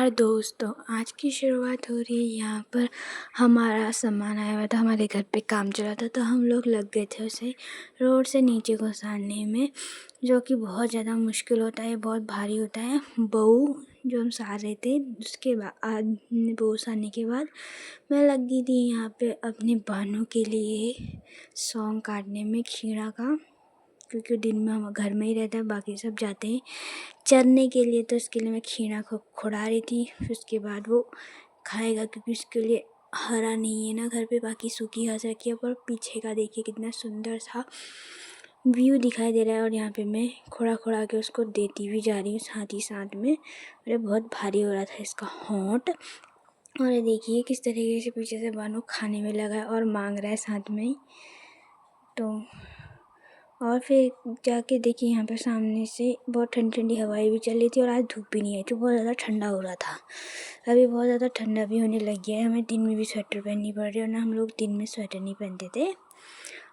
नमस्कार दोस्तों, आज की शुरुआत हो रही है। यहाँ पर हमारा सामान आया हुआ था, हमारे घर पे काम चला था तो हम लोग लग गए थे उसे रोड से नीचे को उतारने में, जो कि बहुत ज़्यादा मुश्किल होता है, बहुत भारी होता है। बहू जो हम सार रहे थे, उसके बाद बहू सारने के बाद मैं लग गई थी यहाँ पे अपने बहनों के लिए सौंग काटने में, खीरा का, क्योंकि दिन में हम घर में ही रहते हैं, बाकी सब जाते हैं चरने के लिए। तो इसके लिए मैं खीरा को खुड़ा रही थी, फिर उसके बाद वो खाएगा, क्योंकि उसके लिए हरा नहीं है ना घर पे, बाकी सूखी घास रखी है। पर पीछे का देखिए कितना सुंदर सा व्यू दिखाई दे रहा है, और यहाँ पे मैं खुड़ा के उसको देती भी जा रही हूँ साथ ही साथ में। अरे बहुत भारी हो रहा था इसका होंठ, और ये देखिए किस तरीके से पीछे से बानू खाने में लगा है और मांग रहा है साथ में ही। तो और फिर जाके देखिए यहाँ पर सामने से बहुत ठंडी ठंडी हवाएं भी चल रही थी, और आज धूप भी नहीं आई, तो बहुत ज़्यादा ठंडा हो रहा था। अभी बहुत ज़्यादा ठंडा भी होने लग गया है, हमें दिन में भी स्वेटर पहननी पड़ रही है, और ना हम लोग दिन में स्वेटर नहीं पहनते थे।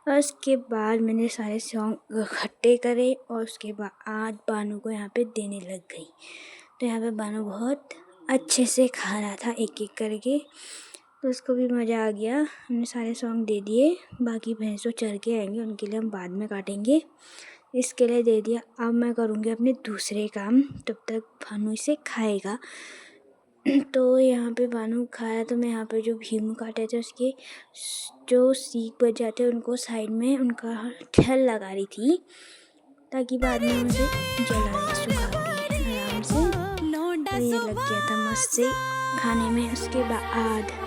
और उसके बाद मैंने सारे सॉन्ग इकट्ठे करे, और उसके बाद बानू को यहाँ पे देने लग गई। तो यहाँ पे बानू बहुत अच्छे से खा रहा था एक एक करके, तो उसको भी मज़ा आ गया। हमने सारे सॉन्ग दे दिए, बाकी भैंसों चर के आएंगे, उनके लिए हम बाद में काटेंगे, इसके लिए दे दिया। अब मैं करूँगी अपने दूसरे काम, तब तक भानु इसे खाएगा। तो यहाँ पे भानु खाया, तो मैं यहाँ पे जो भीम काटे थे उसके जो सीख बच जाते हैं उनको साइड में उनका ठल लगा रही थी, ताकि बाद में मुझे जला सुखा के आराम से। तो ये लग गया था मस्त से खाने में। उसके बाद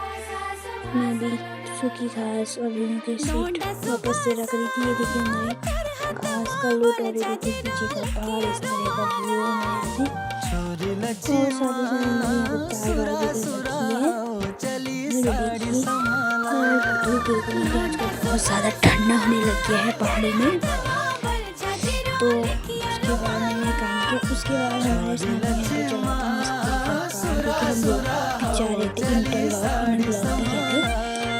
मैं भी सूखी घास और भीम के सीट वापस से रख रही थी। ये देखिए हमारे घास का लूट, और ये देखिए पीछे का पहाड़, इस तरह का व्यू है हमारे से। और साथ ही साथ हमारे यहाँ पे दाल भी कर रखी है। ये देखिए आज धूप बिल्कुल नहीं, आजकल बहुत ज़्यादा ठंडा होने लग गया है पहाड़ी में। तो उसके बाद मैंने काम किया। उसके बाद हमारे सामने यहाँ पे चल रहा था मिस्त्री का काम, क्योंकि हम लोग बिछा रहे थे इंटरलॉक भी कहते हैं,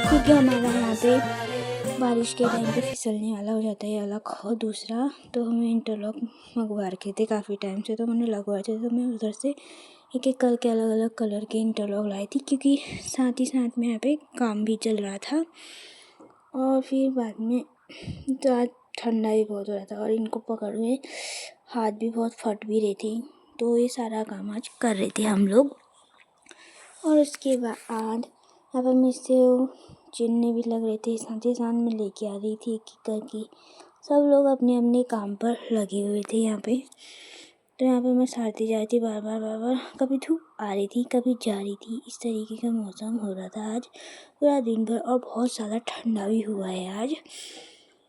क्योंकि हमारा यहाँ पे बारिश के टाइम पे फिसलने वाला हो जाता है अलग। और दूसरा तो हमें इंटरलॉक मंगवा रखे थे काफ़ी टाइम से, तो मैंने लगवाए थे, तो मैं उधर से एक एक करके अलग अलग कलर के इंटरलॉक लाई थी, क्योंकि साथ ही साथ में यहाँ पे काम भी चल रहा था। और फिर बाद में तो आज ठंडा भी बहुत हो रहा था, और इनको पकड़ में हाथ भी बहुत फट भी रही थी, तो ये सारा काम आज कर रहे थे हम लोग। और उसके बाद अब हम इससे चिन्ने भी लग रहे थे, साथ ही साथ में लेके आ रही थी एक करके। सब लोग अपने अपने काम पर लगे हुए थे यहाँ पे। तो यहाँ पे मैं सारती जा रही थी बार बार, कभी धूप आ रही थी कभी जा रही थी, इस तरीके का मौसम हो रहा था आज पूरा दिन भर, और बहुत ज़्यादा ठंडा भी हुआ है आज।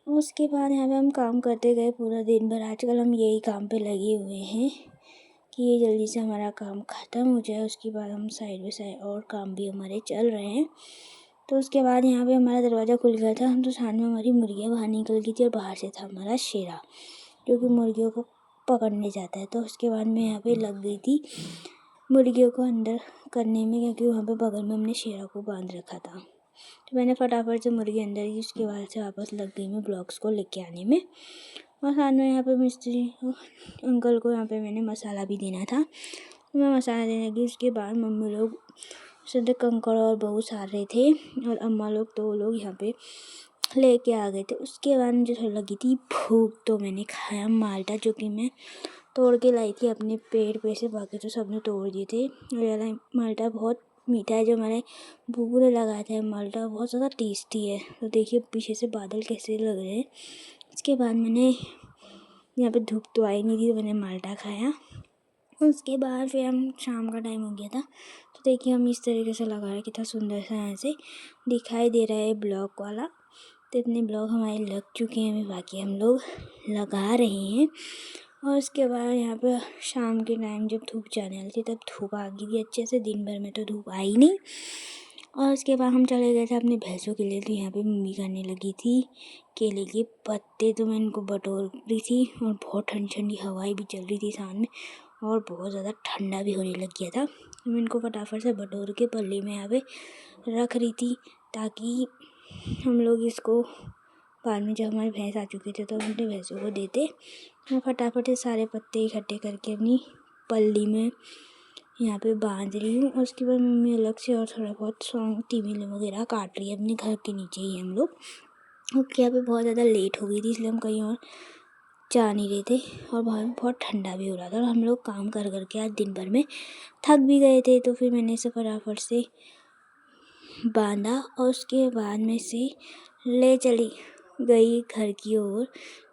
उसके बाद यहाँ पे हम काम करते गए पूरा दिन भर। आजकल हम यही काम पे लगे हुए हैं कि ये जल्दी से हमारा काम ख़त्म हो जाए। उसके बाद हम साइड बाई साइड और काम भी हमारे चल रहे हैं। तो उसके बाद यहाँ पे हमारा दरवाज़ा खुल गया था, हम तो सामने हमारी मुर्गियाँ बाहर निकल गई थी, और बाहर से था हमारा शेरा, जो कि मुर्गियों को पकड़ने जाता है। तो उसके बाद मैं यहाँ पे लग गई थी मुर्गियों को अंदर करने में, क्योंकि वहाँ पे बगल में हमने शेरा को बांध रखा था। तो मैंने फटाफट से मुर्गी अंदर की, उसके बाद से वापस लग गई मैं ब्लॉक्स को लेके आने में। और साथ में यहाँ पे मिस्त्री अंकल को यहाँ पे मैंने मसाला भी देना था, तो मैं मसाला देने लगी। उसके बाद मम्मी लोग सीधे कंकड़ और बहू सार रहे थे, और अम्मा लोग तो लोग यहाँ पे लेके आ गए थे। उसके बाद मुझे थोड़ी लगी थी भूख, तो मैंने खाया माल्टा, जो कि मैं तोड़ के लाई थी अपने पेड़ पे से, बाकी तो सबने तोड़ दिए थे। और ये वाला माल्टा बहुत मीठा है, जो हमारे बुबू ने लगाया था। माल्टा बहुत ज़्यादा टेस्टी है। तो देखिए पीछे से बादल कैसे लग रहे हैं। उसके बाद मैंने यहाँ पे धूप तो आई नहीं थी, तो मैंने माल्टा खाया। उसके बाद फिर हम शाम का टाइम हो गया था, तो देखिए हम इस तरीके से लगा रहे, कितना सुंदर सा ऐसे दिखाई दे रहा है ब्लॉक वाला। तो इतने ब्लॉक हमारे लग चुके हैं, अभी बाकी हम लोग लगा रहे हैं। और उसके बाद यहाँ पे शाम के टाइम जब धूप जाने वाली थी, तब धूप आ गई थी अच्छे से। दिन भर में तो धूप आई नहीं। और उसके बाद हम चले गए थे अपने भैंसों के लिए, तो यहाँ पे मम्मी करने लगी थी केले के पत्ते, तो मैं इनको बटोर रही थी, और बहुत ठंडी ठंडी हवाएं भी चल रही थी सामने, और बहुत ज़्यादा ठंडा भी होने लग गया था। मैं इनको फटाफट से बटोर के पल्ली में यहाँ पे रख रही थी, ताकि हम लोग इसको बाद में जब हमारे भैंस आ चुके थे तो हम अपने भैंसों को देते। मैं फटाफट से सारे पत्ते इकट्ठे करके अपनी पल्ली में यहाँ पे बांध रही हूँ। और उसके बाद मम्मी अलग से और थोड़ा बहुत सॉन्ग टीवी वगैरह काट रही है अपने घर के नीचे ही हम लोग। क्योंकि यहाँ पे बहुत ज़्यादा लेट हो गई थी, इसलिए हम कहीं और जा नहीं रहे थे और बाहर में बहुत ठंडा भी हो रहा था और हम लोग काम कर कर के आज दिन भर में थक भी गए थे। तो फिर मैंने इसे फटाफट से बांधा और उसके बाद में से ले चली गई घर की ओर।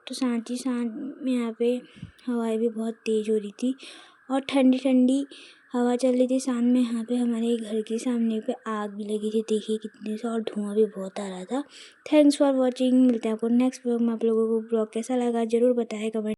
तो साथ ही साथ में यहाँ पे हवाएं भी बहुत तेज़ हो रही थी और ठंडी ठंडी हवा चल रही थी। साथ में यहाँ पे हमारे घर के सामने पे आग भी लगी थी, देखिए कितने से, और धुआं भी बहुत आ रहा था। Thanks for watching. मिलते हैं आपको नेक्स्ट ब्लॉग में। आप लोगों को ब्लॉग कैसा लगा ज़रूर बताएं कमेंट।